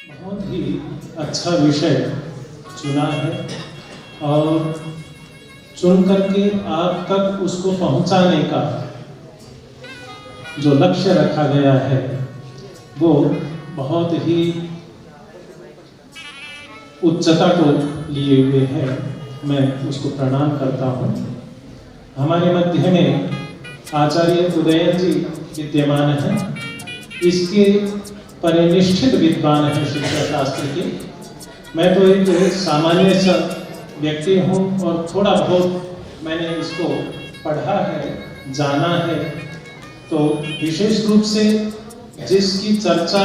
बहुत ही अच्छा विषय चुना है और चुन करके आप तक उसको पहुंचाने का जो लक्ष्य रखा गया है वो बहुत ही उच्चता को लिए हुए है। मैं उसको प्रणाम करता हूँ। हमारे मध्य में आचार्य उदयन जी विद्यमान हैं। इसके परिनिष्ठित विद्वान हैं शिक्षा शास्त्र के। मैं तो एक सामान्य सा व्यक्ति हूँ और थोड़ा बहुत मैंने इसको पढ़ा है, जाना है। तो विशेष रूप से जिसकी चर्चा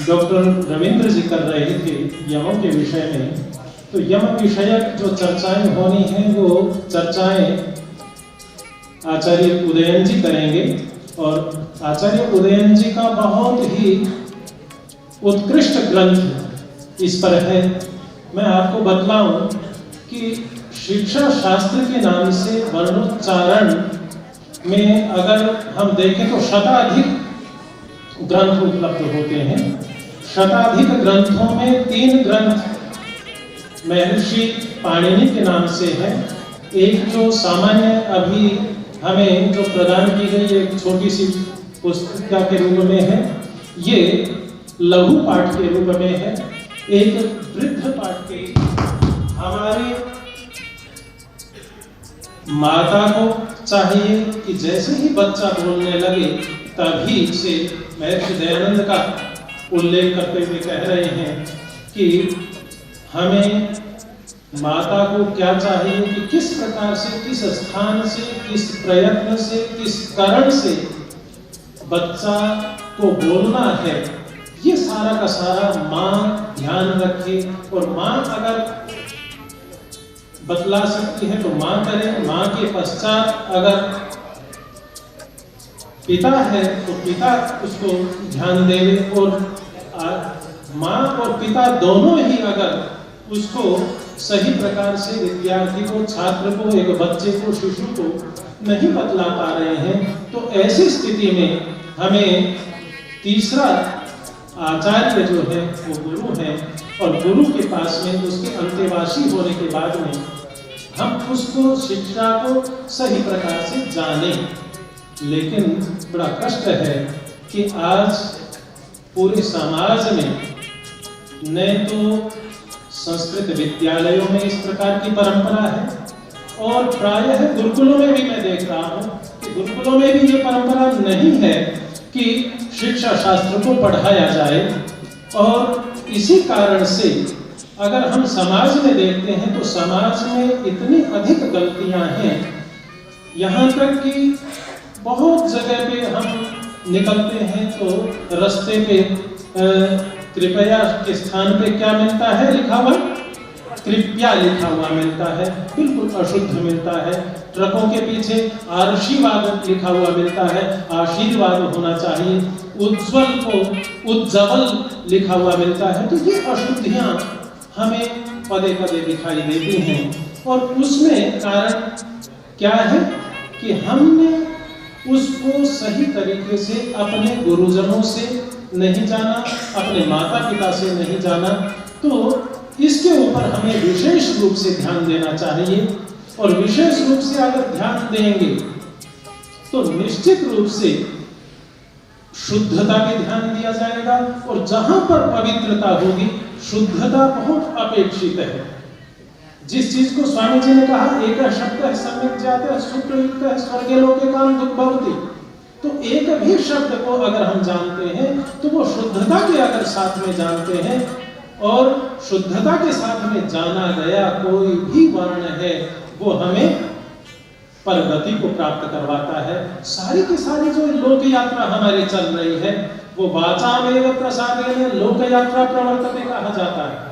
डॉक्टर रविंद्र जी कर रहे थे यमों के विषय में, तो यम विषयक जो चर्चाएं होनी हैं वो चर्चाएं आचार्य उदयन जी करेंगे। और आचार्य उदयन जी का बहुत ही उत्कृष्ट ग्रंथ इस पर है। मैं आपको बतलाऊं कि शिक्षा शास्त्र के नाम से वर्णोच्चारण में अगर हम देखें तो शताधिक ग्रंथ उपलब्ध होते हैं। शताधिक ग्रंथों में 3 ग्रंथ महर्षि पाणिनि के नाम से है। एक जो सामान्य अभी हमें जो प्रदान की गई एक छोटी सी पुस्तिका के रूप में है, ये लघु पाठ के रूप में है। एक वृद्ध पाठ के हमारे माता को चाहिए कि जैसे ही बच्चा बोलने लगे तभी से महर्षि दयानंद का उल्लेख करते हुए कह रहे हैं कि हमें माता को क्या चाहिए कि किस प्रकार से, किस स्थान से, किस प्रयत्न से, किस कारण से बच्चा को बोलना है, ये सारा का सारा माँ ध्यान रखे। और माँ अगर बतला सकती है तो माँ करे। माँ के पश्चात अगर पिता है तो पिता उसको ध्यान देवे। और माँ और पिता दोनों ही अगर उसको सही प्रकार से विद्यार्थी को, छात्र को, एक बच्चे को, शिशु को नहीं बतला पा रहे हैं, तो ऐसी स्थिति में हमें तीसरा आचार्य जो है वो गुरु है। और गुरु के पास में उसके अंतेवासी होने के बाद में हम उसको, शिक्षा को सही प्रकार से जाने। लेकिन बड़ा कष्ट है कि आज पूरे समाज में न तो संस्कृत विद्यालयों में इस प्रकार की परंपरा है और प्रायः गुरुकुलों में भी मैं देख रहा हूँ कि गुरुकुलों में भी ये परंपरा नहीं है कि शिक्षा शास्त्र को पढ़ाया जाए। और इसी कारण से अगर हम समाज में देखते हैं तो समाज में इतनी अधिक गलतियां हैं, यहाँ तक कि बहुत जगह पे हम निकलते हैं तो रास्ते पे कृपया के स्थान पे क्या मिलता है लिखा हुआ? कृपया लिखा हुआ मिलता है, बिल्कुल अशुद्ध मिलता है। ट्रकों के पीछे आशीर्वाद लिखा हुआ मिलता है, आशीर्वाद होना चाहिए। उज्जवल को उज्जवल लिखा हुआ मिलता है। तो ये अशुद्धियां हमें पदे पदे दिखाई देती हैं। और उसमें कारण क्या है कि हमने उसको सही तरीके से अपने गुरुजनों से नहीं जाना, अपने माता पिता से नहीं जाना। तो इसके ऊपर हमें विशेष रूप से ध्यान देना चाहिए। और विशेष रूप से अगर ध्यान देंगे तो निश्चित रूप से शुद्धता पे ध्यान दिया जाएगा। और जहां पर पवित्रता होगी, शुद्धता बहुत अपेक्षित है। जिस चीज को स्वामी जी ने कहा एक शब्द है सम्यक जाते सुप्रयुक्त है स्वर्गे लोके काम दुख भवति, तो एक भी शब्द को अगर हम जानते हैं तो वो शुद्धता के अगर साथ में जानते हैं, और शुद्धता के साथ में जाना गया कोई भी वर्ण है वो हमें परगति को प्राप्त करवाता है। सारी की सारी जो लोक यात्रा हमारी चल रही है वो वाचामेव प्रसादेन लोक यात्रा प्रवर्तते कहा जाता है।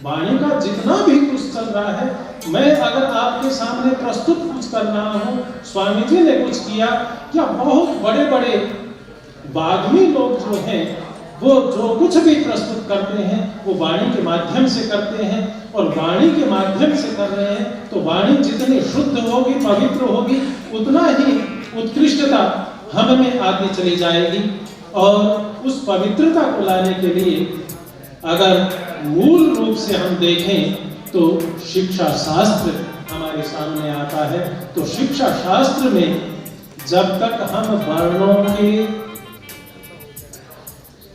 वाणी का जितना भी कुछ चल रहा है, मैं अगर आपके सामने प्रस्तुत कुछ कर रहा हूँ, स्वामी जी ने कुछ किया, या बहुत बड़े बड़े वाग्मी लोग जो हैं वो जो कुछ भी प्रस्तुत करते हैं वो वाणी के माध्यम से करते हैं। और वाणी के माध्यम से कर रहे हैं तो वाणी जितनी शुद्ध होगी, पवित्र होगी, उतना ही उत्कृष्टता हम में आती चली जाएगी। और उस पवित्रता को लाने के लिए अगर मूल रूप से हम देखें तो शिक्षा शास्त्र हमारे सामने आता है। तो शिक्षा शास्त्र में जब तक हम वर्णों के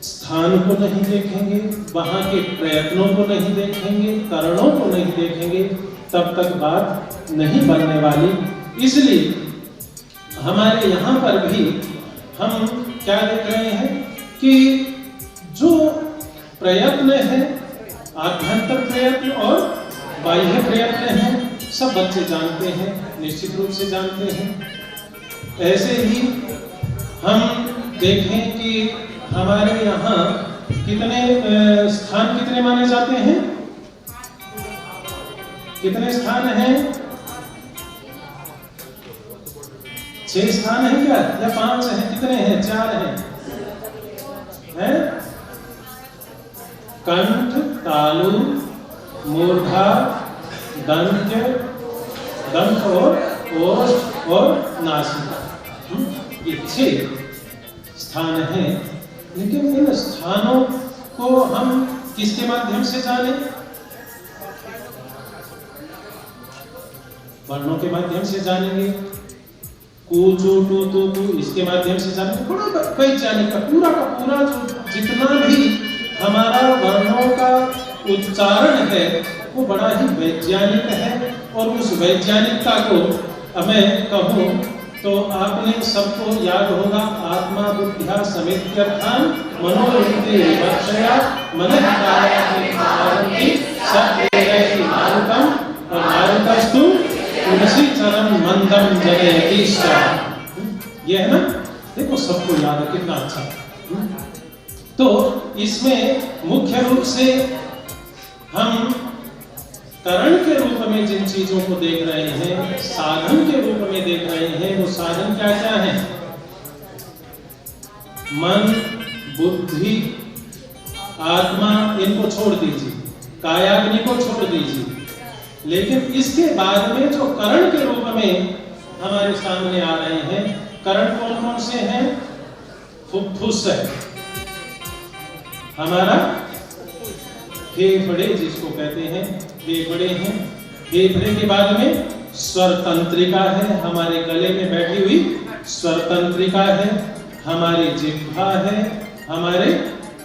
स्थान को नहीं देखेंगे, वहां के प्रयत्नों को नहीं देखेंगे, कारणों को नहीं देखेंगे, तब तक बात नहीं बनने वाली। इसलिए हमारे यहाँ पर भी हम क्या देख रहे हैं कि जो प्रयत्न है, आभ्यंतर प्रयत्न और बाह्य प्रयत्न है, सब बच्चे जानते हैं, निश्चित रूप से जानते हैं। ऐसे ही हम देखें कि हमारे यहाँ कितने स्थान कितने माने जाते हैं? कितने स्थान हैं? 6 स्थान है क्या या 5 हैं? कितने हैं? 4 हैं? कंठ, तालु, मूर्धा, दंत और ओष्ठ और नासिका, ये 6 स्थान हैं। लेकिन इन स्थानों को हम किसके माध्यम से जाने? वर्णों के माध्यम से जानेंगे। कु, चु, टु, तु, कु, इसके माध्यम से जानेंगे। बड़ा वैज्ञानिक का पूरा जितना भी हमारा वर्णों का उच्चारण है वो बड़ा ही वैज्ञानिक है। और उस वैज्ञानिकता को मैं कहूँ तो आपने सबको याद होगा, आत्मा बुद्ध्या समेत्यर्थान मनोवृत्ति विवक्षया मनः कारयति सप्रेरयति मारुतम और मारुतस्तु तुलसी चरण मंदम जनयति स। ये है ना, देखो सबको याद है, कितना अच्छा। तो इसमें मुख्य रूप से हम करण के रूप में जिन चीजों को देख रहे हैं, साधन के रूप में देख रहे हैं, वो साधन क्या क्या है? मन, बुद्धि, आत्मा, इनको छोड़ दीजिए, कायाग्नि को छोड़ दीजिए। लेकिन इसके बाद में जो करण के रूप में हमारे सामने आ रहे हैं, करण कौन कौन से हैं? फुफ्फुस है हमारा, फेफड़े जिसको कहते हैं, फेफड़े हैं। फेफड़े के बाद में स्वर तंत्रिका है, हमारे गले में बैठी हुई स्वर तंत्रिका है, हमारी जिह्वा है, हमारे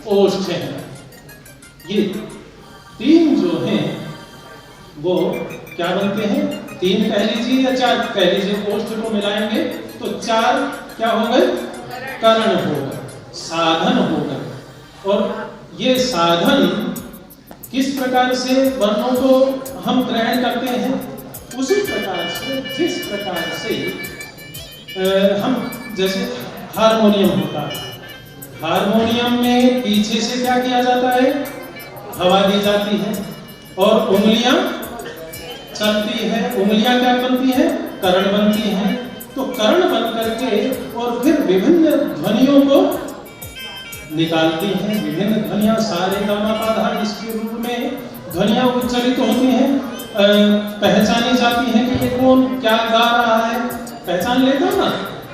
ओष्ठ हैं। ये 3 जो हैं वो क्या बनते हैं? 3 कह लीजिए या 4 कह लीजिए। ओष्ठ को मिलाएंगे तो 4 क्या हो गए? करण हो गए, साधन हो गए। और ये साधन किस प्रकार से वर्णों को हम ग्रहण करते हैं? उसी प्रकार से, जिस प्रकार से हम, जैसे हारमोनियम होता है, हारमोनियम में पीछे से क्या किया जाता है? हवा दी जाती है और उंगलियां चलती है। उंगलियां क्या बनती है? करण बनती हैं। तो करण बन करके और फिर विभिन्न ध्वनियों को निकालती हैं। विभिन्न ध्वनियां, सारे गामा पाधा इसके रूप में ध्वनियां उच्चारित होती हैं, पहचानी जाती हैं कि ये कौन क्या गा रहा है। पहचान लेता ना,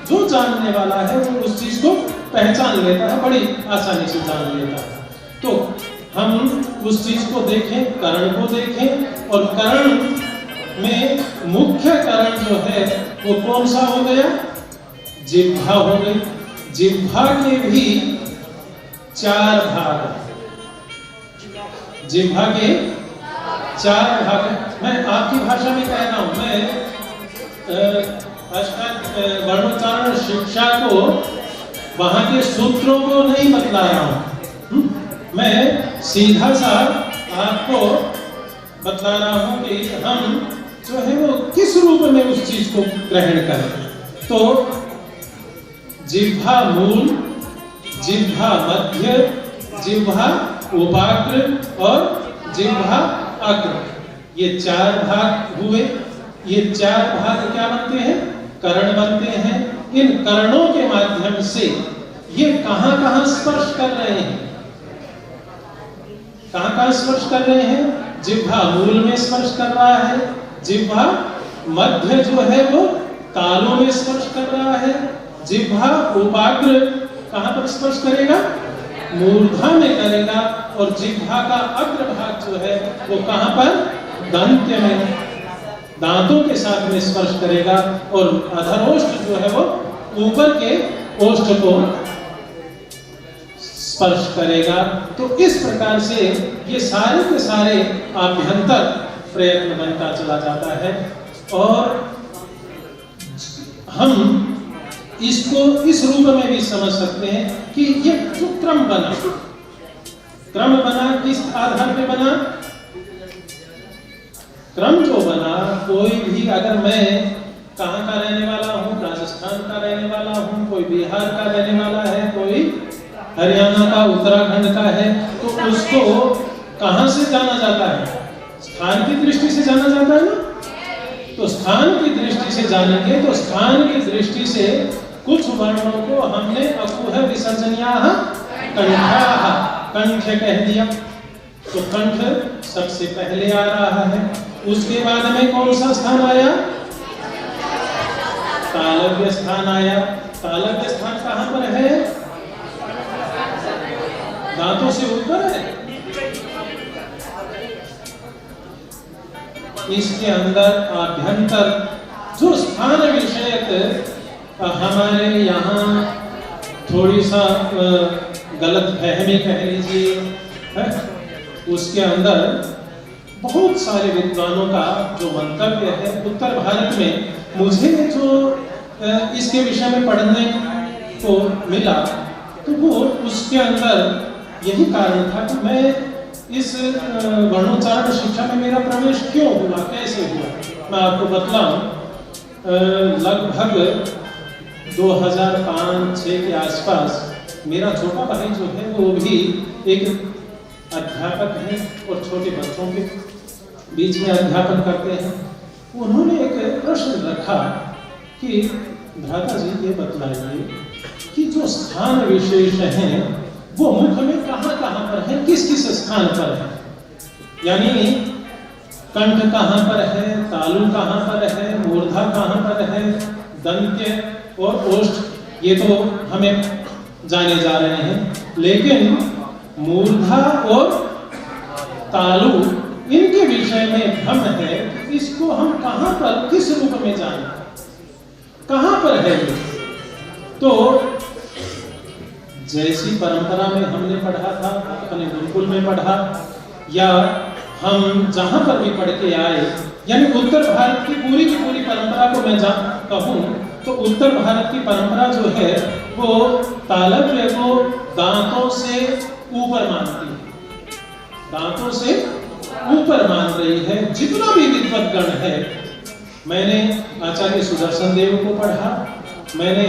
जो जानने वाला है वो उस चीज को पहचान लेता है, बड़ी आसानी से जान लेता है। तो हम उस चीज को देखें, करण को देखें। और करण में मुख्य करण जो है वो कौन सा हो गया? जिह्वा हो गई। जिह्वा के भी 4 भाग, जिह्वा के 4 भाग। मैं आपकी भाषा में कह रहा हूं, मैं वर्णोच्चारण शिक्षा को वहां के सूत्रों को नहीं बतला रहा हूं। मैं सीधा सा आपको बतला रहा हूं कि हम जो है वो किस रूप में उस चीज को ग्रहण करें। तो जिह्वा मूल, जिह्वा मध्य, जिह्वा उपाग्र और जिह्वा अग्र, ये 4 भाग हुए। ये 4 भाग क्या बनते हैं? करण बनते हैं। इन करणों के माध्यम से ये कहां-कहां स्पर्श कर रहे हैं? कहां-कहां स्पर्श कर रहे हैं? जिह्वा मूल में स्पर्श कर रहा है, जिह्वा मध्य जो है वो तालु में स्पर्श कर रहा है, जिह्वा उपाग्र कहां पर स्पर्श करेगा? मूर्धा में करेगा और जिह्वा का अग्रभाग जो है वो कहां पर, दंत्य में, दांतों के साथ में स्पर्श करेगा और अधरोष्ठ जो है वो ऊपर के ओष्ठ को स्पर्श करेगा। तो इस प्रकार से ये सारे के सारे आभ्यंतर प्रयत्न बनता चला जाता है और हम इसको इस रूप में भी समझ सकते हैं कि ये जो क्रम बना किस आधार पे बना, क्रम जो बना, कोई भी अगर मैं कहां का रहने वाला हूं, राजस्थान का रहने वाला हूं, कोई बिहार का रहने वाला है, कोई हरियाणा का, उत्तराखंड का है, तो उसको कहां से जाना जाता है, स्थान की दृष्टि से जाना जाता है ना। तो स्थान की दृष्टि से जानेंगे तो स्थान की दृष्टि से कुछ वर्णों को हमने अकुह विसर्जनीयाः कंठाः, कंठ कह दिया, तो कंठ सबसे पहले आ रहा है। उसके बाद में कौन सा स्थान आया, तालव्य स्थान आया। तालव्य स्थान कहां पर है, दांतों से ऊपर है। इसके अंदर आभ्यंतर जो स्थान विषयक हमारे यहाँ थोड़ी सा गलत फहमी कह लीजिए है, उसके अंदर बहुत सारे विद्वानों का जो मंतव्य है, उत्तर भारत में मुझे जो इसके विषय में पढ़ने को मिला तो वो उसके अंदर यही कारण था कि मैं इस वर्णोच्चारण शिक्षा में मेरा प्रवेश क्यों हुआ, कैसे हुआ। मैं आपको बतलाऊं, लगभग 2005-06 के आसपास मेरा छोटा भाई जो है वो भी एक अध्यापक है और छोटे बच्चों के बीच में अध्यापन करते हैं। उन्होंने एक प्रश्न रखा कि भ्राता जी ये बतलाइए कि जो स्थान विशेष हैं वो मुख में कहां कहां पर है, किस किस स्थान पर है, यानी कंठ कहां पर है, तालु कहां पर है, मूर्धा कहां पर है, दंत्य और ओष्ठ, ये तो हमें जाने जा रहे हैं, लेकिन मूर्धा और तालु इनके विषय में भ्रम है। इसको हम कहां पर, किस रूप में जाने, कहां पर है ये? तो जैसी परंपरा में हमने पढ़ा था, अपने गुरुकुल में पढ़ा या हम जहां पर भी पढ़ के आए, यानी उत्तर भारत की पूरी परंपरा को मैं कहूं तो उत्तर भारत की परंपरा जो है वो तालव्य को दांतों से ऊपर मानती है, दांतों से ऊपर मान रही है। जितना भी विद्वत गण है, मैंने आचार्य सुदर्शन देव को पढ़ा, मैंने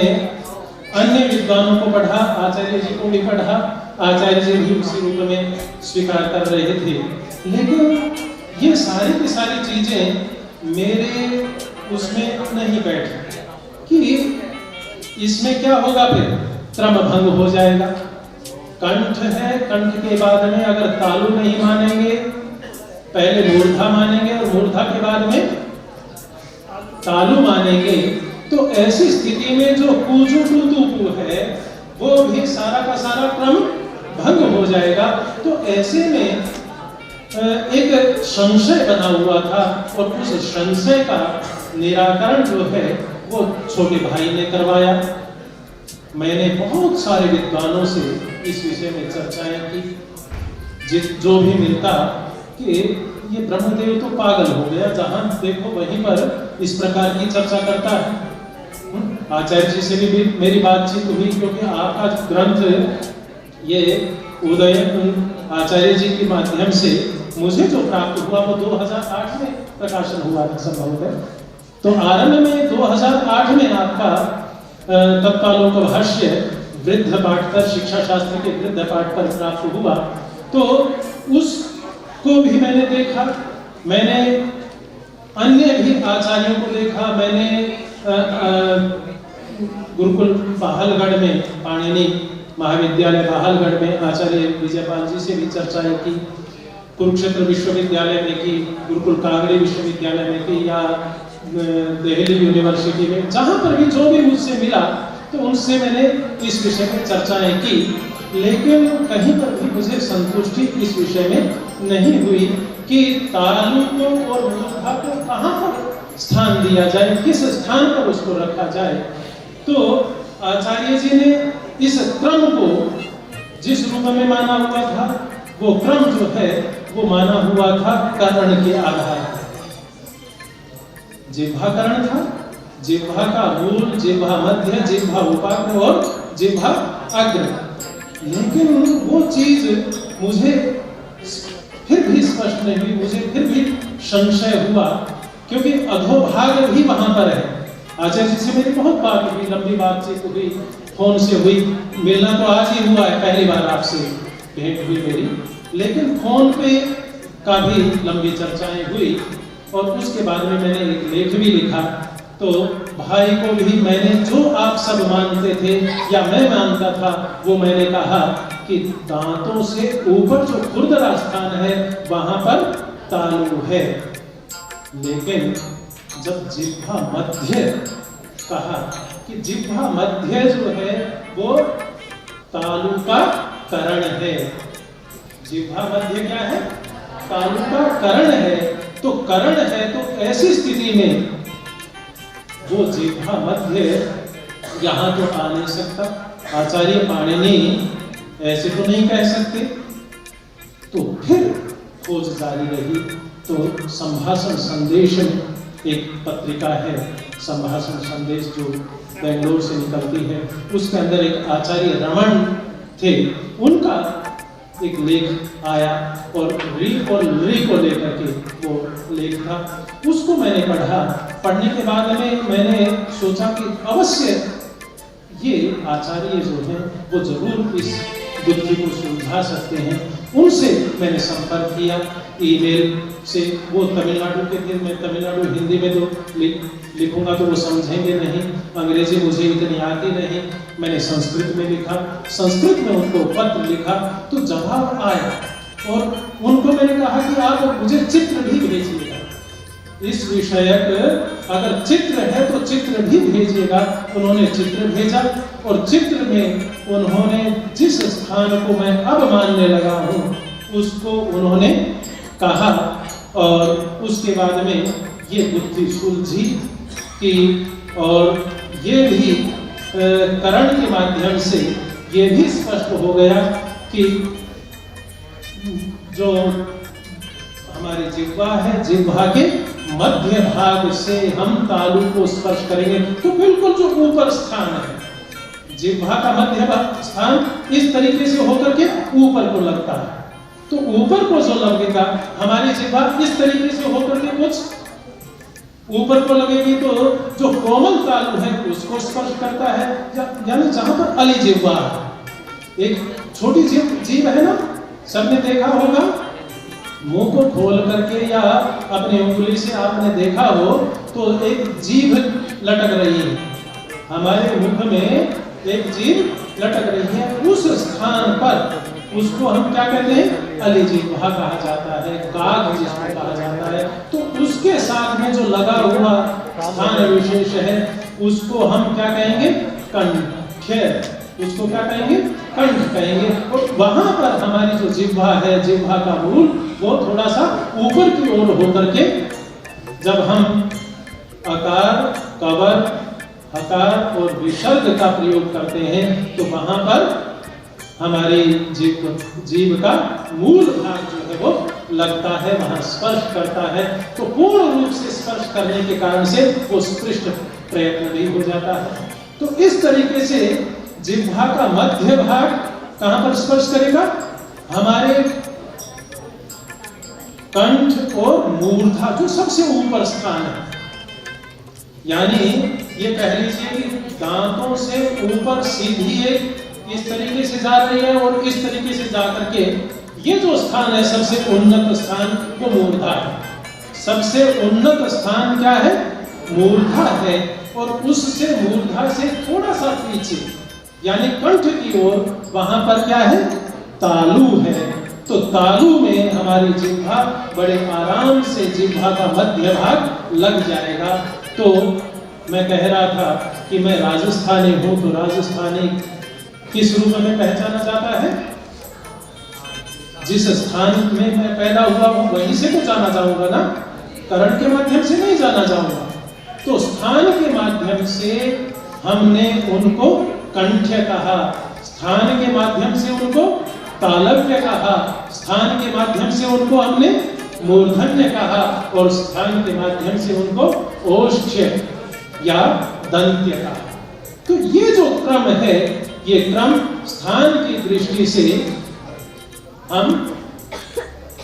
अन्य विद्वानों को पढ़ा, आचार्य जी को भी पढ़ा, आचार्य जी भी उसी रूप में स्वीकार कर रहे थे, लेकिन ये सारी की सारी चीजें मेरे उसमें नहीं बैठी कि इसमें क्या होगा, फिर क्रम भंग हो जाएगा। कंठ है, कंठ के बाद में अगर तालु नहीं मानेंगे, पहले मूर्धा मानेंगे और मूर्धा के बाद में तालु मानेंगे, तो ऐसी स्थिति में जो कूजु टूतु है वो भी सारा का सारा क्रम भंग हो जाएगा। तो ऐसे में एक संशय बना हुआ था और उस संशय का निराकरण जो है वो छोटे भाई ने करवाया। मैंने बहुत सारे विद्वानों से इस विषय में चर्चाएं की, जो भी मिलता कि ये ब्रह्मदेव तो पागल हो गया, जहां देखो वहीं पर इस प्रकार की चर्चा करता है। आचार्य जी से भी मेरी बातचीत हुई, क्योंकि आपका ग्रंथ ये उदय आचार्य जी के माध्यम से मुझे जो प्राप्त हुआ वो 2008 में प्रकाशन हुआ था संभवतः। तो आरंभ में 2008 में आपका तत्कालोक भाष्य वृद्ध पाठ पर, शिक्षा शास्त्र के वृद्ध पाठ पर प्राप्त हुआ, तो उसको भी मैंने देखा, मैंने अन्य भी आचार्यों को देखा, मैंने गुरुकुल बाहलगढ़ में, पाणिनि महाविद्यालय बाहलगढ़ में आचार्य विजयपाल जी से भी चर्चाएं की, कुरुक्षेत्र विश्वविद्यालय में की, गुरुकुल कागड़ी विश्वविद्यालय में की, या दिल्ली यूनिवर्सिटी में, जहां पर भी जो भी मुझसे मिला तो उनसे मैंने इस विषय में चर्चाएं की। लेकिन कहीं पर भी मुझे संतुष्टि इस विषय में नहीं हुई कि तालु को और मूर्धा को कहाँ पर स्थान दिया जाए, किस स्थान पर उसको रखा जाए। तो आचार्य जी ने इस क्रम को जिस रूप में माना हुआ था, वो क्रम जो है वो माना हुआ था कर्ण के आधार पर। जिह्वा कर्ण था, जिह्वा का मूल, जिह्वा मध्य, जिह्वा उपाग्र और जिह्वा अग्र। लेकिन वो चीज मुझे फिर भी स्पष्ट नहीं हुई, मुझे फिर भी संशय हुआ, क्योंकि अधोभाग भी वहां पर है। आचार्य जी से मेरी बहुत बात हुई, लंबी बातचीत हुई, फोन से हुई, मिलना तो आज ही हुआ है, पहली बार आपसे भेंट हुई मेरी, लेकिन फोन पे का भी लंबी चर्चाएं हुई। और उसके बाद में मैंने एक लेख भी लिखा। तो भाई को भी मैंने जो आप सब मानते थे या मैं मानता था, वो मैंने कहा कि दांतों से ऊपर जो खुरदरा स्थान है वहां पर तालु है। लेकिन जब जिह्वा मध्य कहा कि जिह्वा मध्य जो है वो तालु का करण है। जिह्वा मध्य क्या है? तालु का करण है। तो करण है तो ऐसी स्थिति में वो जिह्वा मध्य यहां तो आ नहीं सकता। आचार्य पाणिनि ऐसे तो नहीं कह सकते। तो फिर खोज जारी रही। तो संभाषण संदेश एक पत्रिका है, संभाषण संदेश, जो बेंगलोर से निकलती है, उसके अंदर एक आचार्य रमन थे, उनका एक लेख आया और री और ली को लेकर के वो लेख था। उसको मैंने पढ़ा। पढ़ने के बाद में मैंने सोचा कि अवश्य ये आचार्य जो हैं वो जरूर इस बुद्धि को सुलझा सकते हैं। उनसे मैंने संपर्क किया ईमेल से। वो तमिलनाडु के थे, मैं तमिलनाडु हिंदी में तो लिखूंगा तो वो समझेंगे नहीं, अंग्रेजी मुझे इतनी आती नहीं। मैंने संस्कृत में लिखा, संस्कृत में उनको पत्र लिखा, तो जवाब आया। और उनको मैंने कहा कि आप मुझे चित्र भी भेजिएगा, इस विषयक अगर चित्र है तो चित्र भी भेजिएगा। उन्होंने चित्र भेजा और चित्र में उन्होंने जिस स्थान को मैं अब मानने लगा हूँ उसको उन्होंने कहा। और उसके बाद में ये बुद्धि सुलझी कि, और ये भी करण के माध्यम से ये भी स्पष्ट हो गया कि जो हमारी जिह्वा है, जिह्वा के मध्य भाग से हम तालु को स्पर्श करेंगे तो बिल्कुल जो ऊपर स्थान है, जिह्वा का मध्य स्थान इस तरीके से होकर के ऊपर को लगता है। तो ऊपर को जो लगेगा, हमारी जिह्वा इस तरीके से होकर के कुछ ऊपर को लगेगी, तो जो कोमल तालु है उसको स्पर्श करता है। यानी जहां पर अली जिह्वा है, एक छोटी जीभ है ना, सबने देखा होगा, मुंह को खोल करके या अपनी उंगली से आपने देखा हो तो एक जीभ लटक रही है, हमारे मुख में एक जीभ लटक रही है। उस स्थान पर उसको हम क्या कहते हैं? अली जिह्वा कहा जाता है, काग जिसको कहा जाता है। तो उसके साथ में जो लगा हुआ स्थान विशेष है उसको हम क्या कहेंगे? कंठ। उसको क्या कहेंगे? कंठ कहेंगे। और वहां पर हमारी जो जिह्वा है, जिह्वा का मूल, वो थोड़ा सा ऊपर की ओर होकर के जब हम अकार, कवर, हकार और विसर्ग का प्रयोग करते हैं तो वहां पर हमारी जीभ का मूल भाग जो है वो लगता है, वहां स्पर्श करता है। तो पूर्ण रूप से स्पर्श करने के कारण से वो स्पृष्ट प्रयत्न भी हो जाता है। तो इस तरीके से जिह्वा का मध्य भाग कहां पर स्पर्श करेगा? हमारे कंठ और मूर्धा, जो सबसे ऊपर स्थान है। यानी ये कह लीजिए कि दांतों से ऊपर सीधी एक इस तरीके से जा रही है और इस तरीके से जा करके ये जो स्थान है सबसे उन्नत स्थान वो मूर्धा है। सबसे उन्नत स्थान क्या है? मूर्धा है। और उससे मूर्धा से थोड़ा सा पीछे यानी कंठ की ओर वहां पर क्या है? तालु है। तो तालु में हमारी जिह्वा बड़े आराम से जिह्वा का मध्य भाग लग जाएगा। तो मैं कह रहा था कि मैं राजस्थानी हूं, तो राजस्थानी किस रूप में पहचाना जाता है? जिस स्थान में मैं पैदा हुआ हूं वहीं से तो जाना जाऊंगा ना, करण के माध्यम से नहीं जाना जाऊंगा। तो स्थान के माध्यम से हमने उनको कंठ्य कहा, स्थान के माध्यम से उनको तालव्य कहा, स्थान के माध्यम से उनको हमने मूर्धन्य कहा और स्थान के माध्यम से उनको ओष्ठ्य या दंत्य कहा। तो ये जो क्रम है, ये क्रम स्थान की दृष्टि से हम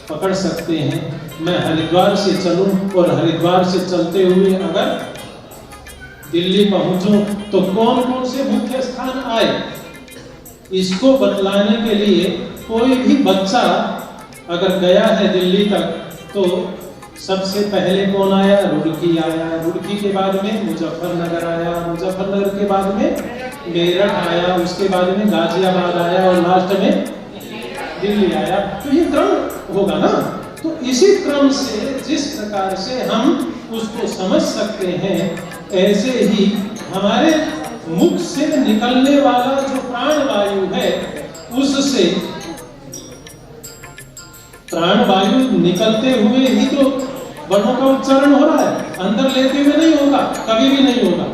पकड़ सकते हैं। मैं हरिद्वार से चलूं और हरिद्वार से चलते हुए अगर दिल्ली पहुंचूं तो कौन कौन से मुख्य स्थान आए, इसको बतलाने के लिए कोई भी बच्चा अगर गया है दिल्ली तक तो सबसे पहले कौन आया? रुड़की आया, रुड़की के बाद में मुजफ्फरनगर आया, मुजफ्फरनगर के बाद में मेरठ आया, उसके बाद में गाजियाबाद आया और लास्ट में दिल्ली आया। तो ये क्रम होगा ना। तो इसी क्रम से जिस प्रकार से हम उसको समझ सकते हैं, ऐसे ही हमारे मुख से निकलने वाला जो प्राणवायु है, उससे प्राणवायु निकलते हुए ही तो वर्णों का उच्चारण हो रहा है, अंदर लेते हुए नहीं होगा, कभी भी नहीं होगा।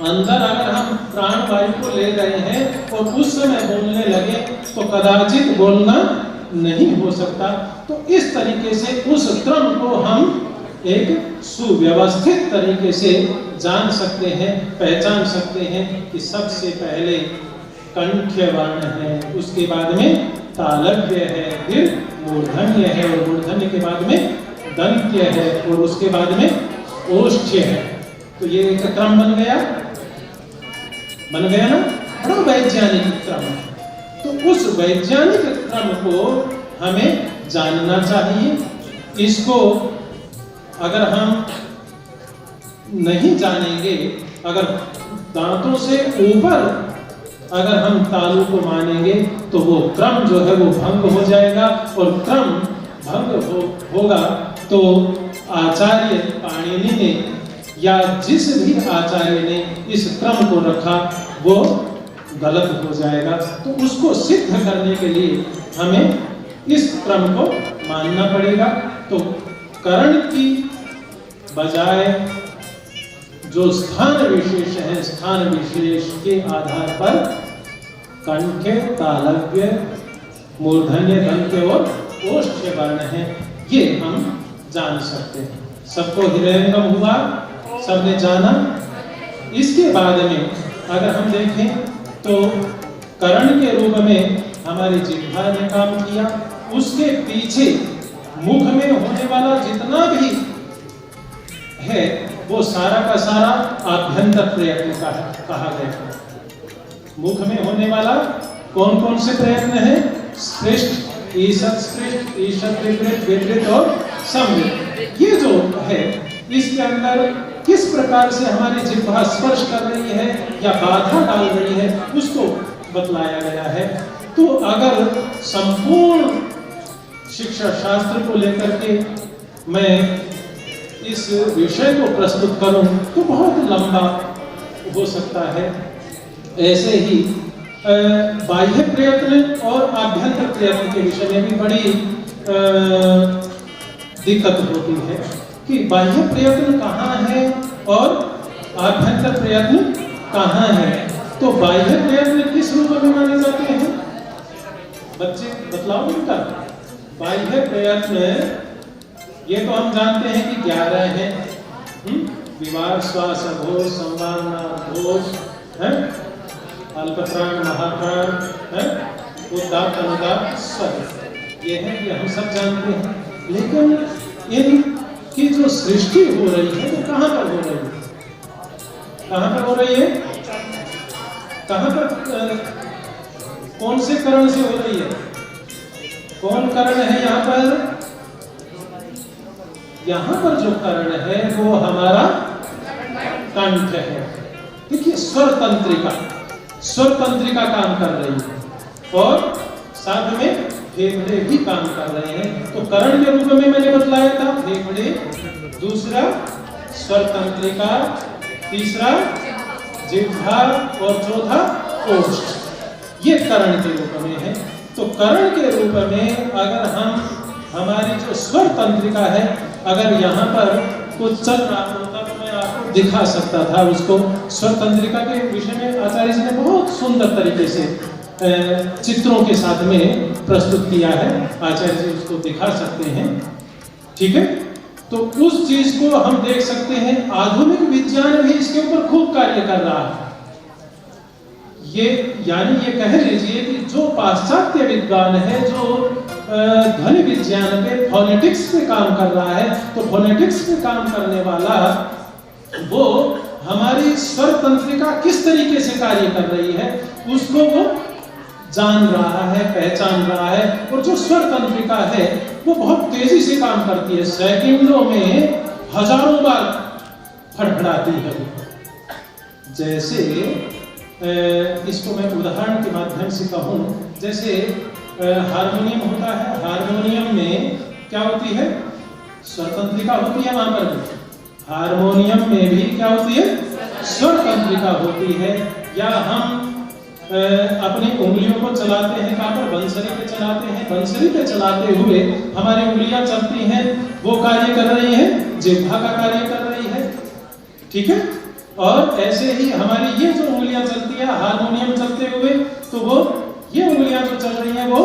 अंदर अगर हम प्राणवायु को ले रहे हैं और उस समय बोलने लगे तो कदाचित बोलना नहीं हो सकता। तो इस तरीके से उस क्रम को हम एक सुव्यवस्थित तरीके से जान सकते हैं, पहचान सकते हैं कि सबसे पहले कंठ्य वर्ण है, उसके बाद में तालव्य है, फिर मूर्धन्य है और मूर्धन्य के बाद में दंत्य है और उसके बाद में ओष्ठ्य है। तो ये एक क्रम बन गया ना, बड़ा वैज्ञानिक क्रम है। तो उस वैज्ञानिक क्रम को हमें जानना चाहिए। इसको अगर हम नहीं जानेंगे, अगर दांतों से ऊपर अगर हम तालु को मानेंगे तो वो क्रम जो है वो भंग हो जाएगा और क्रम भंग होगा तो आचार्य पाणिनि ने या जिस भी आचार्य ने इस क्रम को रखा वो गलत हो जाएगा। तो उसको सिद्ध करने के लिए हमें इस क्रम को मानना पड़ेगा। तो करण की बजाय जो स्थान विशेष है, स्थान विशेष के आधार पर कंठ्य, तालव्य, मूर्धन्य, दंत्य और ओष्ठ्य वर्ण है, ये हम जान सकते हैं। सबको हृदयंगम हुआ, सबने जाना। इसके बाद में अगर हम देखें तो करण के रूप में हमारी जिह्वा ने काम किया, उसके पीछे मुख में होने वाला जितना भी है वो सारा का सारा आभ्यंतर प्रयत्न कहा गया। मुख में होने वाला कौन कौन से प्रयत्न है? स्पृष्ट, ईषत् स्पृष्ट, ईषत् विपरीत, विपरीत और समविपरीत। ये जो है इसके अंदर किस प्रकार से हमारी जिह्वा स्पर्श कर रही है या बाधा डाल रही है उसको बतलाया गया है। तो अगर संपूर्ण शिक्षा शास्त्र को लेकर के मैं इस विषय को प्रस्तुत करूं तो बहुत लंबा हो सकता है। ऐसे ही बाह्य प्रयत्न और आभ्यंतर प्रयत्न के विषय में भी बड़ी दिक्कत होती है कि बाह्य प्रयत्न कहाँ है और आभ्यंतर प्रयत्न कहाँ है। तो बाह्य प्रयत्न किस रूप में माने जाते हैं? बच्चे बतलाओ बेटा। बाह्य प्रयत्न ये तो हम जानते हैं कि 11 हैं। विवाह, श्वास, घोष, संवाद, घोष है, अल्पप्राण, महाप्राण है, उदात्त, अनुदात्त, स्वर। ये है, ये हम सब जानते हैं। लेकिन इनकी जो सृष्टि हो रही है वो कहाँ पर हो रही है? कहाँ पर हो रही है? कहाँ पर कौन से करण से हो रही है? कौन करण है यहाँ पर? यहाँ पर जो करण है वो हमारा कंठ है। देखिए स्वर तंत्रिका काम कर रही है और साथ में फेफड़े भी काम कर रहे हैं। तो करण के रूप में मैंने बतलाया था फेफड़े, दूसरा स्वर तंत्रिका, तीसरा जिह्वा और चौथा ओष्ठ। ये करण के रूप में है। तो करण के रूप में अगर हम हमारी जो स्वर तंत्रिका है, अगर यहाँ पर कुछ चल रहा होता तो मैं आपको दिखा सकता था उसको। स्वर तंत्रिका के विषय में आचार्य जी ने बहुत सुंदर तरीके से चित्रों के साथ में प्रस्तुत किया है। आचार्य जी उसको दिखा सकते हैं, ठीक है। तो उस चीज को हम देख सकते हैं। आधुनिक विज्ञान भी इसके ऊपर खूब कार्य कर रहा है। ये यानी ये कह लीजिए कि जो पाश्चात्य विद्वान है, जो ध्वनि विज्ञान पे, फोनेटिक्स पे काम कर रहा है, तो फोनेटिक्स पे काम करने वाला वो हमारी स्वर तंत्रिका किस तरीके से कार्य कर रही है उसको वो जान रहा है, पहचान रहा है। और जो स्वर तंत्रिका है वो बहुत तेजी से काम करती है, सेकंडों में हजारों बार फड़फड़ाती है। जैसे इसको मैं उदाहरण के माध्यम से कहूँ, जैसे हारमोनियम होता है, हारमोनियम में क्या होती है, स्वर तंत्रिका होती है। वहां पर हारमोनियम में भी क्या होती है, स्वर तंत्रिका होती है। या हम अपनी उंगलियों को चलाते हैं, कहां पर, बंसरी पे चलाते हैं। बंसरी पे चलाते हुए हमारी उंगलियां चलती हैं, वो कार्य कर रही है, जिह्वा का कार्य कर रही है, ठीक है। और ऐसे ही हमारी ये जो उंगलियां चलती है हारमोनियम चलते हुए, तो वो ये उंगलियां जो चल रही हैं वो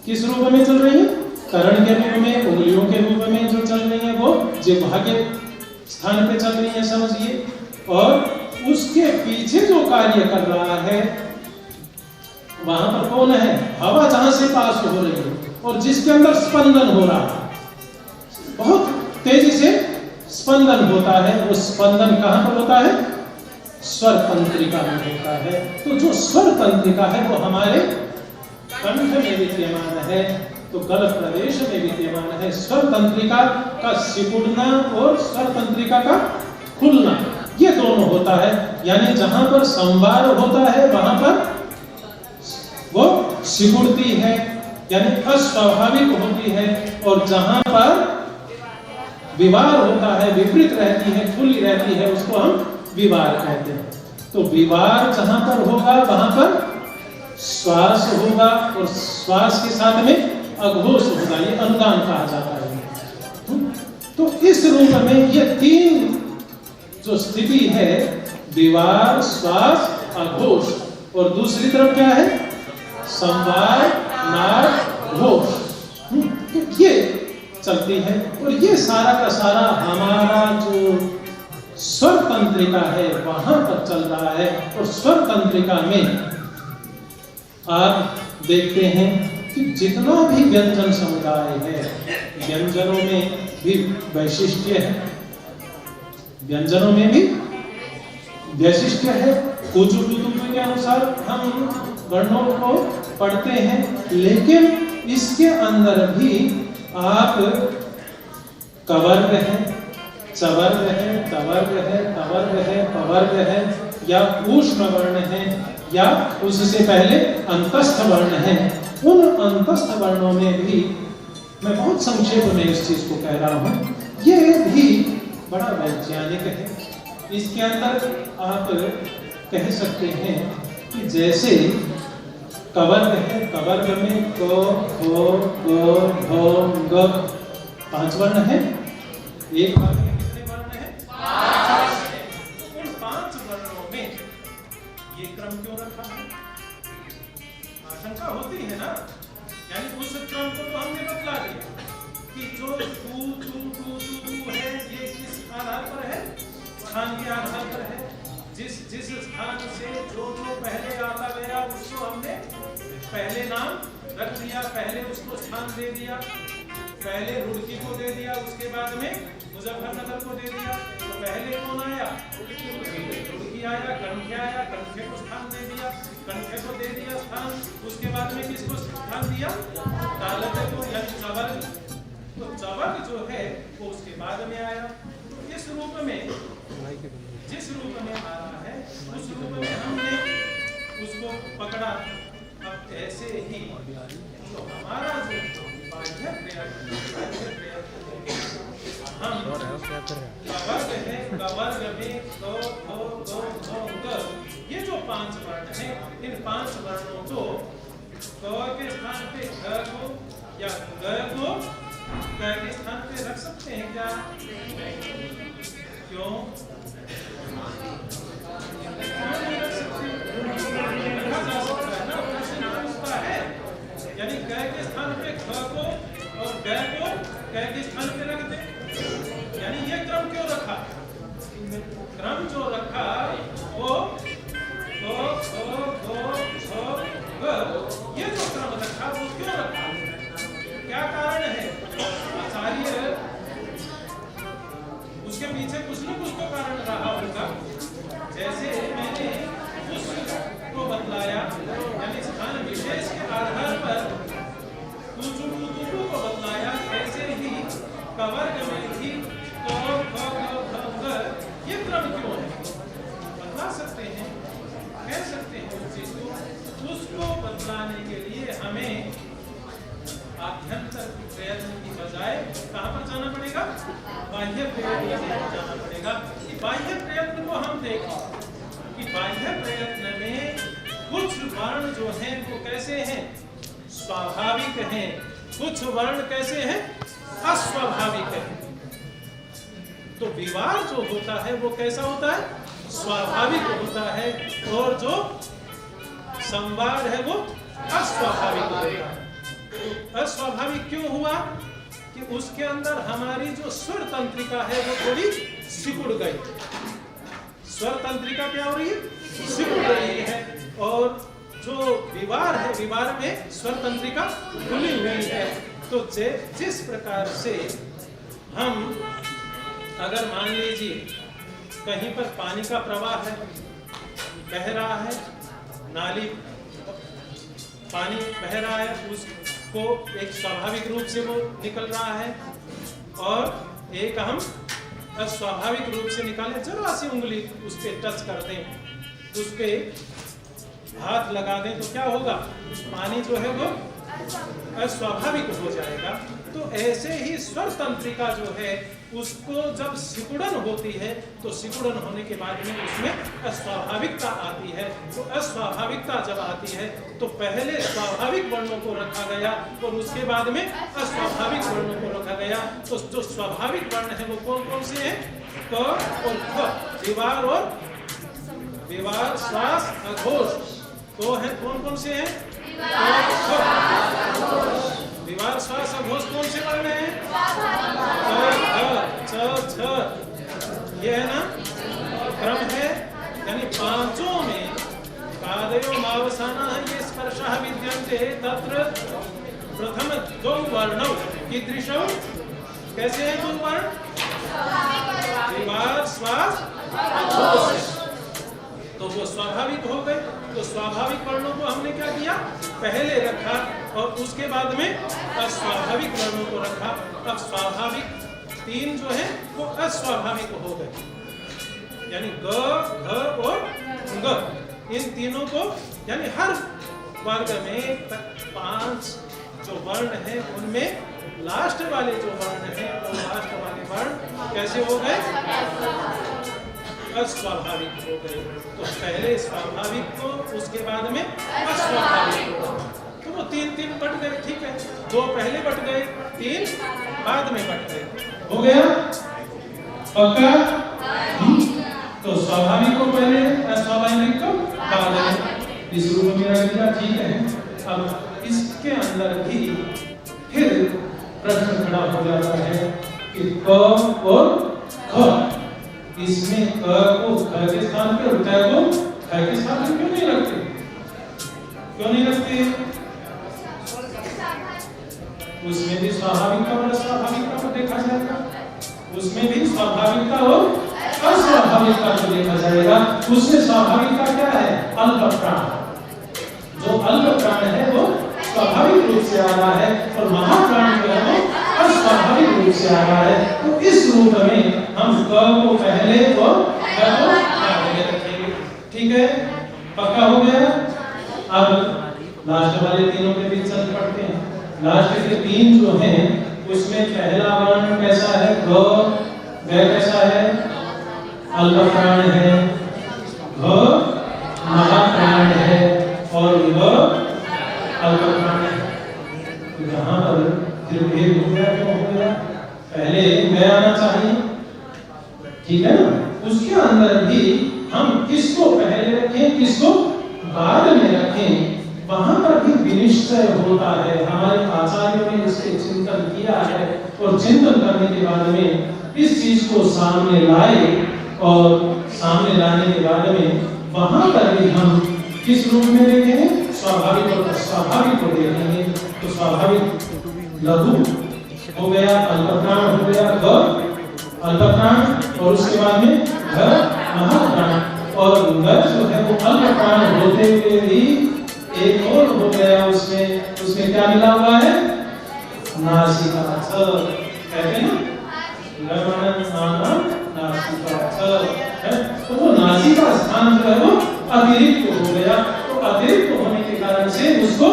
किस रूप में चल रही हैं, करण के रूप में, उंगलियों के रूप में जो चल रही हैं वो जिह्वा के स्थान पे चल रही है, समझिए। और उसके पीछे जो कार्य कर रहा है वहां पर कौन है, हवा जहां से पास हो रही है और जिसके अंदर स्पंदन हो रहा है, बहुत तेजी से स्पंदन होता है। वो स्पंदन कहां पर होता है, स्वर तंत्रिका में होता है। तो जो स्वर तंत्रिका है वो हमारे कंठ में विद्यमान है, तो गल प्रदेश में विद्यमान है। स्वर तंत्रिका का सिकुड़ना और स्वर तंत्रिका का खुलना, ये दोनों होता है। यानी जहां पर संवार होता है वहां पर वो सिकुड़ती है, यानी अस्वाभाविक होती है। और जहां पर विवार होता है, विपरीत रहती है, खुली रहती है, उसको हम विवार कहते हैं। तो विवार जहां पर होगा वहां पर श्वास होगा, और श्वास के साथ में अघोष होगा, ये अनुगान कहा जाता है। तो इस रूप में ये तीन जो स्थिति है, विवार, श्वास, अघोष, और दूसरी तरफ क्या है, संवार, नाद, घोष, तो ये चलती है। और ये सारा का सारा हमारा जो स्वर तंत्रिका है वहां पर चल रहा है। और स्वर तंत्रिका में आप देखते हैं कि जितना भी व्यंजन समुदाय है, व्यंजनों में भी वैशिष्ट्य है, व्यंजनों में भी वैशिष्ट्य है। कुजुटुतु के अनुसार हम वर्णों को पढ़ते हैं, लेकिन इसके अंदर भी आप कवर्ग है, चवर्ग है, तवर्ग है, तवर्ग है, पवर्ग है, या ऊष्म वर्ण है, या उससे पहले अंतस्थ वर्ण है। उन अंतस्थ वर्णों में भी मैं बहुत संक्षेप में इस चीज को कह रहा हूं, ये भी बड़ा वैज्ञानिक है। इसके अंदर आप कह सकते हैं कि जैसे कवर्ग है, कवर्ग में क, खो, गो, घो, ग 5 वर्ण है। एक वर्ग में कितने वर्ण है, 5। उन 5 वर्णों में ये क्रम क्यों रखा है, आशंका होती है ना। यानी उस क्रम को तो हमने बतला दिया कि जो तू तू तू तू तू है, ये किस आधार पर है, स्थान के आधार पर है। जिस स्थान से जो पहले आता गया उसको हमने पहले नाम रख दिया, पहले उसको स्थान दे दिया, पहले रुड़की को दे दिया, उसके बाद में मुजफ्फरनगर को दे दिया। तो पहले कौन आया, रुड़की आया, कंठे आया, कंठे को स्थान दे दिया, कंठे को दे दिया स्थान। उसके बाद में किसको स्थान दिया, तालव्य को, यानी चवर्ग। तो चवर्ग जो है वो उसके बाद में आया। तो इस रूप में जिस रूप में आ रहा है उस रूप में हमने उसको पकड़ा। अब ऐसे ही तो हमारा जो बाह्य प्रयत्न हम कवर्ग है, कवर्ग में ग, घो, घो, घो, ग, ये जो 5 वर्ण हैं, इन 5 वर्णों को क के स्थान पे घ को या ग को क के स्थान पे रख सकते हैं क्या? क्यों? नहीं रख सकते? रखा जा सकता है ना, प्रश्न पूछता है। यानी क के स्थान पे ख को और ग को क के स्थान पे रख दे। यानी ये क्रम क्यों रखा? क्रम जो रखा वो ये जो क्रम रखा वो क्यों रखा? क्या कारण है? आचार्य उसके पीछे कुछ न कुछ तो कारण रहा होगा। जैसे मैंने उसको बतलाया, यानी स्थान विशेष के आधार पर को बतलाया, ऐसे ही कवर्ग में भी ये क्रम क्यों है? बतला सकते हैं, कह सकते हैं उस चीज को। उसको बतलाने के लिए हमें आभ्यंतर प्रयत्न की बजाय कहां पर जाना पड़ेगा? बाह्य प्रयत्न में जाना पड़ेगा। कि बाह्य प्रयत्न को हम देखें कि बाह्य प्रयत्न में कुछ वर्ण जो हैं वो कैसे हैं? स्वाभाविक हैं। कुछ वर्ण कैसे हैं? अस्वाभाविक हैं। तो विवार जो होता है वो कैसा होता है? स्वाभाविक होता है, और जो संवार है वो अस्वाभाविक होता है। तो अस्वाभाविक क्यों हुआ? कि उसके अंदर हमारी जो स्वर तंत्रिका है वो थोड़ी सिकुड़ गई। स्वर तंत्रिका क्या हो रही है? सिकुड़ रही है। और जो विवार है, विवार में स्वर तंत्रिका खुली हुई है। तो जिस प्रकार से हम अगर मान लीजिए कहीं पर पानी का प्रवाह है, बह रहा है, नाली पानी बह रहा है, उसको एक स्वाभाविक रूप से वो निकल रहा है, और एक हम अस्वाभाविक रूप से निकालें, जरा सी उंगली उस पे टच कर दें, उस पे हाथ लगा दें, तो क्या होगा? पानी जो है वो अस्वाभाविक हो जाएगा। तो ऐसे ही स्वर तंत्रिका जो है उसको जब सिकुड़न होती है, तो सिकुड़न होने के बाद में उसमें अस्वाभाविकता आती है। तो अस्वाभाविकता जब आती है तो पहले स्वाभाविक वर्णों को रखा गया और उसके बाद में अस्वाभाविक वर्णों को रखा गया। तो जो स्वाभाविक वर्ण है वो कौन कौन से हैं? क और ख, विवार और विवार, श्वास, अघोष। तो है कौन कौन से हैं? विवार, श्वास, अघोष कौन से वर्ण हैं? ये है ना क्रम है। यानी पांचों में पादयो मावसाना है ये स्पर्शः विद्यन्ते तत्र प्रथम दो वर्णों कीदृशौ, कैसे हैं दो वर्ण? विवार, श्वास, अघोष। तो वो स्वाभाविक हो गए। तो स्वाभाविक वर्णों को हमने क्या किया? पहले रखा और उसके बाद में अस्वाभाविक वर्णों को रखा। अब स्वाभाविक 3 जो है वो अस्वाभाविक हो गए। यानी ग, घ और ग, इन तीनों को, यानी हर वर्ग में 5 जो वर्ण है उनमें लास्ट वाले जो वर्ण है वो लास्ट वाले वर्ण कैसे हो गए? अस्वाभाविक हो गए। तो पहले स्वाभाविक को, उसके बाद में अस्वाभाविक को। तो वो 3 बट गए, ठीक है। 2 पहले बट गए, 3 बाद में बट गए। हो गया पक्का? तो स्वाभाविक को पहले, अस्वाभाविक को बाद में। इस रूप में रख दिया, ठीक है। अब इसके अंदर भी फिर प्रश्न खड़ा हो जाता है कि क और ख, इसमें क को ख के स्थान पे और क को ख के स्थान पे क्यों नहीं रखते? क्यों नहीं रखते? उसमें भी स्वाभाविकता और अस्वाभाविकता को देखा जाएगा। उसमें भी स्वाभाविकता और अस्वाभाविकता को देखा जाएगा। उसमें स्वाभाविकता क्या है? अल्प प्राण। जो अल्प प्राण है वो स्वाभाविक रूप से आ रहा है और महाप्राण जो है वो अस्वाभाविक रूप से आ रहा है। तो इस रूप में हम क को पहले और ख को बाद में रखेंगे, ठीक है? पक्का हो गया? अब लास्ट वाले तीनों के बीच चल पड़ते हैं। लास्ट के 3 जो हैं उसमें पहला वर्ण कैसा है? ग, कैसा है? अल्प प्राण है। घ, महाप्राण अंदर भी हम किसको पहले रखें, किसको बाद में रखें, वहां पर भी विनिश्चय होता है। हमारे आचार्यों ने इसके चिंतन किया है और चिंतन करने के बाद में इस चीज को सामने लाए और सामने लाने के बाद में वहां पर भी हम किस रूप में देखेंगे, स्वाभाविक और अस्वाभाविक को देखेंगे। तो स्वाभाविक लघु हो गया, अल्पप्राण हो गया, ग अल्पप्राण, और उसके बाद में घ महाप्राण, और ग जो है वो अल्पप्राण होते हुए भी एक और हो गया, उसमें क्या मिला हुआ है, नासिका। कहते हैं नासिका, तो वो नासिका स्थान जो है वो अतिरिक्त हो गया। तो अतिरिक्त होने के कारण से उसको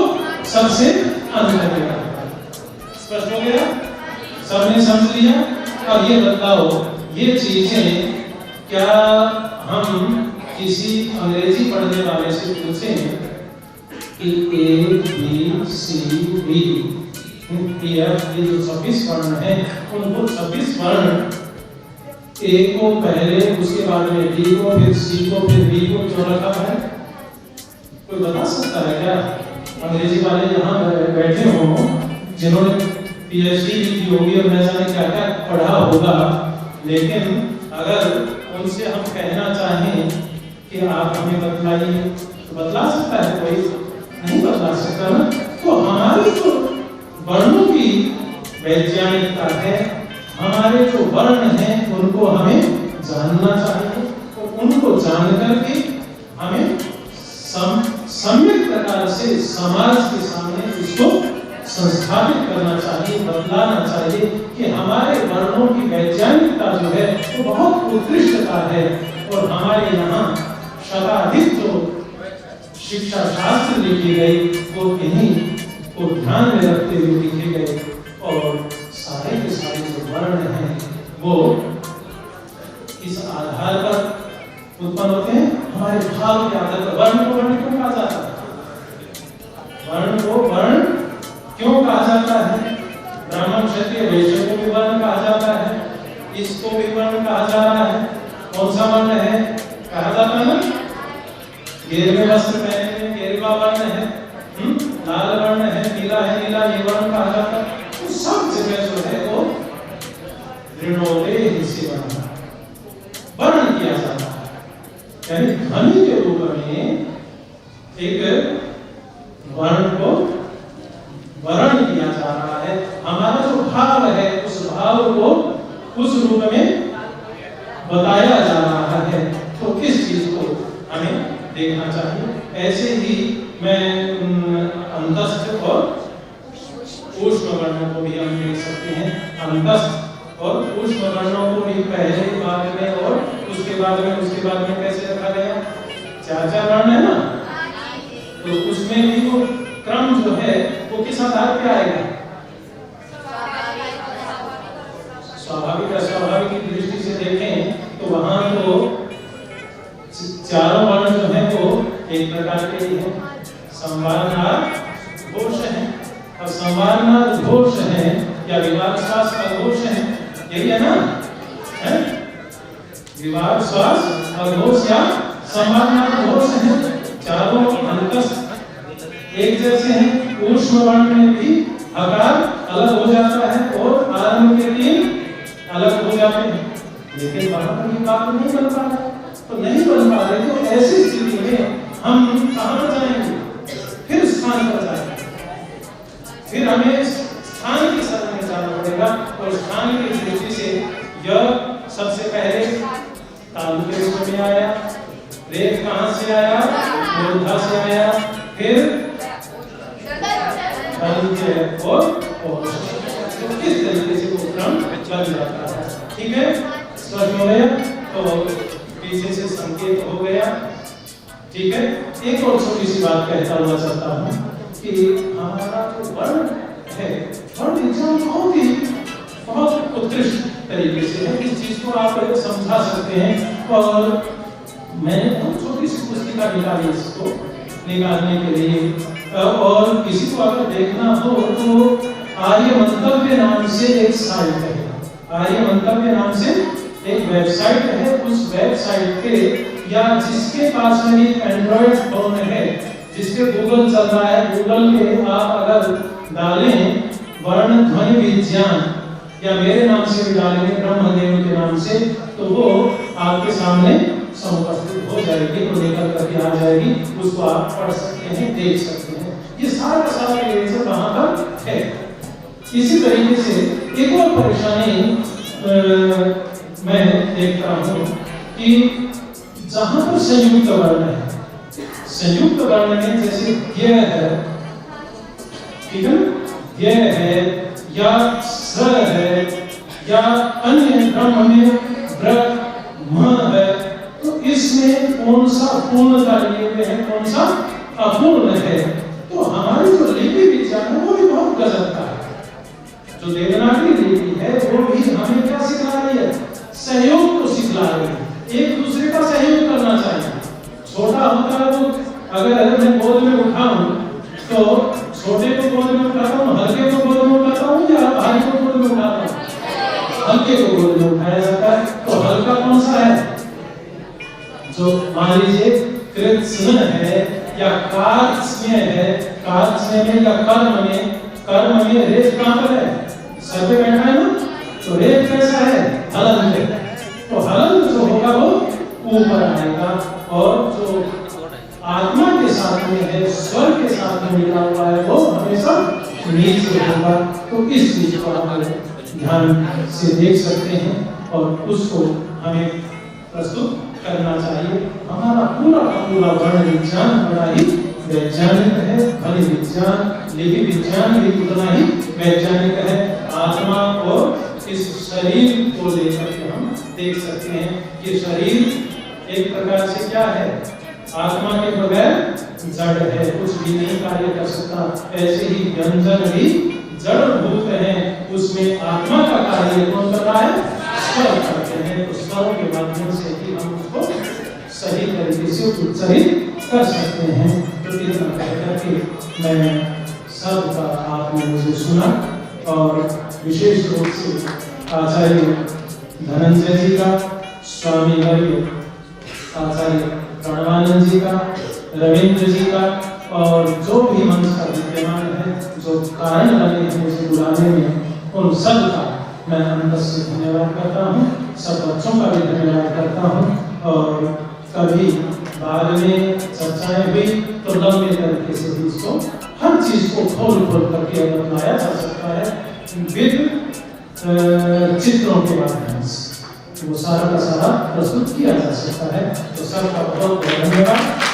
सबसे अंदर में रखा। स्पष्ट हो गया, सबने समझ लिया। अब ये बताओ, ये चीजें क्या हम किसी अंग्रेजी पढ़ने वाले से पूछें कि A, B, C, D, E, F, ये जो 26 वर्ण हैं, उनको 26 वर्ण A को पहले, उसके बाद में D को, फिर C को, फिर D को क्यों रखा है? कोई बता सकता है क्या? अंग्रेजी वाले यहाँ बैठे हों, जिन्होंने PhD की होगी और मैं जाने क्या क्या पढ़ा होगा, लेकिन अगर उनसे हम कहना चाहें कि आप हमें बतलाइए, तो बतला सकता है कोई? नहीं बता सकता ना। तो हमारी जो वर्णों की वैज्ञानिकता है, हमारे जो वर्ण हैं उनको हमें जानना चाहिए, तो उनको जानकर के हमें सम्यक प्रकार से समाज के सामने इसको संस्थापित करना चाहिए, बतलाना चाहिए कि हमारे वर्णों की वैज्ञानिकता जो है वो बहुत उत्कृष्टता है। और हमारे यहाँ शताधिक जो शिक्षा शास्त्र लिखी गई वो इन्हीं को ध्यान में रखते हुए लिखे गए, और सारे के सारे जो वर्ण हैं वो इस आधार पर उत्पन्न होते हैं, हमारे भाव के आधार पर। वर्ण को वर्ण क्यों कहा जाता है? वर्ण को वर्ण क्यों कहा जाता है? ब्राह्मण क्षत्रिय वैश्य को भी वर्ण कहा जाता है, इसको भी वर्ण कहा जा रहा है। कौन सा वर्ण है? कहा जाता है ना, घेरवे वस्त्र पहने घेरवा वर्ण है, लाल वर्ण है, नीला है, नीला ये वर्ण कहा जाता है। तो सब जगह जो है वो ऋणोदे हिस्से वर्ण किया जाता है, यानी ध्वनि के रूप में एक वर्ण को वर्ण किया जा रहा है। हमारा जो भाव है उस भाव को उस रूप में बताया जा रहा है। तो किस चीज को हमें देखना चाहिए। ऐसे ही मैं अंतस्थ और ऊष्म वर्णों को भी हम देख सकते हैं। अंतस्थ और ऊष्म वर्णों को भी पहले बाद में और उसके बाद में कैसे रखा गया? 4 वर्ण है ना, तो उसमें भी वो क्रम जो है वो किस आधार पे आएगा? स्वाभाविक अस्वाभाविक की दृष्टि से देखें तो वहां तो चारों वर्ण जो है वो एक प्रकार के ही है, संवारनाद घोष है। और संवारनाद घोष है या विवाद श्वास अघोष है, यही है ना? है विवाद श्वास अघोष या संवारनाद घोष है। चारों अंतस्थ एक जैसे हैं। ऊष्म वर्ण में भी आकार अलग हो जाता है और आरंभ के 3 अलग हो जाते हैं, लेकिन वहां पर ये बात नहीं बन पा रहा। तो नहीं बन पा रहे, तो ऐसी स्थिति में हम कहां जाएंगे? फिर स्थान पर जाएंगे, फिर हमें स्थान की शरण में जाना पड़ेगा। और स्थान की दृष्टि से यह सबसे पहले तालु के रूप में आया, रेख कहां से आया? मूर्धा से आया, फिर और किस तरीके से वो क्रम चल जाता है। ठीक है, स्पष्ट हो गया? तो पीछे से संकेत हो गया। ठीक है, एक और छोटी सी बात कहता हुआ चलता हूँ कि हमारा जो वर्ण है, वर्ण एग्जाम बहुत उत्कृष्ट तरीके से है। इस चीज को आप समझा सकते हैं। और मैंने बहुत छोटी सी पुस्तिका निकाली इसको निकालने के लिए। और किसी को अगर देखना हो तो आर्य मंतव्य नाम से एक साइट है। आर्य मंतव्य नाम से एक वेबसाइट है, उस वेबसाइट पे या जिसके पास में भी एंड्रॉइड फोन है, जिसके गूगल चल रहा है, गूगल पे आप अगर डालें वर्ण ध्वनि विज्ञान या मेरे नाम से भी डालेंगे ब्रह्मदेव के नाम से, तो वो आपके सामने समुपस्थित हो जाएगी, वो निकल करके आ जाएगी, उसको आप पढ़ सकते हैं, देख सकते हैं। ये सारा का सारा एविडेंस वहां पर है। इसी तरीके से एक और परेशानी मैं देखता हूँ कि जहां पर संयुक्त वर्ण है, संयुक्त वर्ण में जैसे य है, ठीक है, य है या स है या अन्य ब्रह्म में ब्रह्म है, तो इसमें कौन सा पूर्णता लिए हुए है, कौन सा अपूर्ण है। तो हमारी जो लिपि विज्ञान है वो भी बहुत गजब का है। जो देवनागरी लिपि है वो भी हमें क्या सिखला रही है, सहयोग को सिखला रही है, एक दूसरे का सहयोग करना चाहिए। छोटा होता है तो अगर मैं गोद में उठाऊं तो छोटे को गोद में उठाता हूं, हल्के को गोद में उठाता हूं या भारी को गोद में उठाता हूं, हल्के को गोद में उठाया जाता है। तो हल्का कौन सा है, जो मान लीजिए कृत्स्न है या कार्त्स्य है, कार्त्स्य में या कर्म में रेफ कहां पर है, सर पे बैठा है ना, तो रेफ कैसा है, हलंत है। तो हलंत जो होगा वो ऊपर आएगा, और जो आत्मा के साथ में है, स्वर के साथ में मिला हुआ है, वो हमेशा नीचे होगा। तो इस चीज को आप ध्यान से देख सकते हैं और उसको हमें प्रस्तुत करना चाहिए। हमारा पूरा का पूरा वर्ण विज्ञान बड़ा ही वैज्ञानिक है, ध्वनि विज्ञान, लिपि विज्ञान भी उतना ही वैज्ञानिक है। आत्मा और इस शरीर को लेकर के हम देख सकते हैं कि शरीर एक प्रकार से क्या है, आत्मा के बगैर जड़ है, कुछ भी नहीं कार्य कर सकता। ऐसे ही व्यंजन भी जड़ भूत हैं, उसमें आत्मा का कार्य कौन कर रहा है, स्वर करते हैं। तो स्वर के माध्यम से ही हम उसको सही तरीके से उच्चारित कर सकते हैं। तो इतना कहकर के मैं सबका आपने मुझे सुना, और विशेष रूप से आचार्य धनंजय जी का, स्वामी वर्य आचार्य प्रणवानंद जी का, रविंद्र जी का, और जो भी मंच का विद्यमान है, जो कारण बने हैं मुझे बुलाने में, उन सब का मैं अंदर से धन्यवाद करता हूँ। सब बच्चों का भी धन्यवाद करता हूँ। और कभी बाद में चर्चाएं हुई तो लंबे तरीके से भी इसको हर चीज को खोल करके अपनाया जा सकता है विद चित्रों के माध्यम से, वो सारा का सारा प्रस्तुत किया जा सकता है। तो सबका बहुत बहुत धन्यवाद।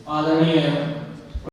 आदरणीय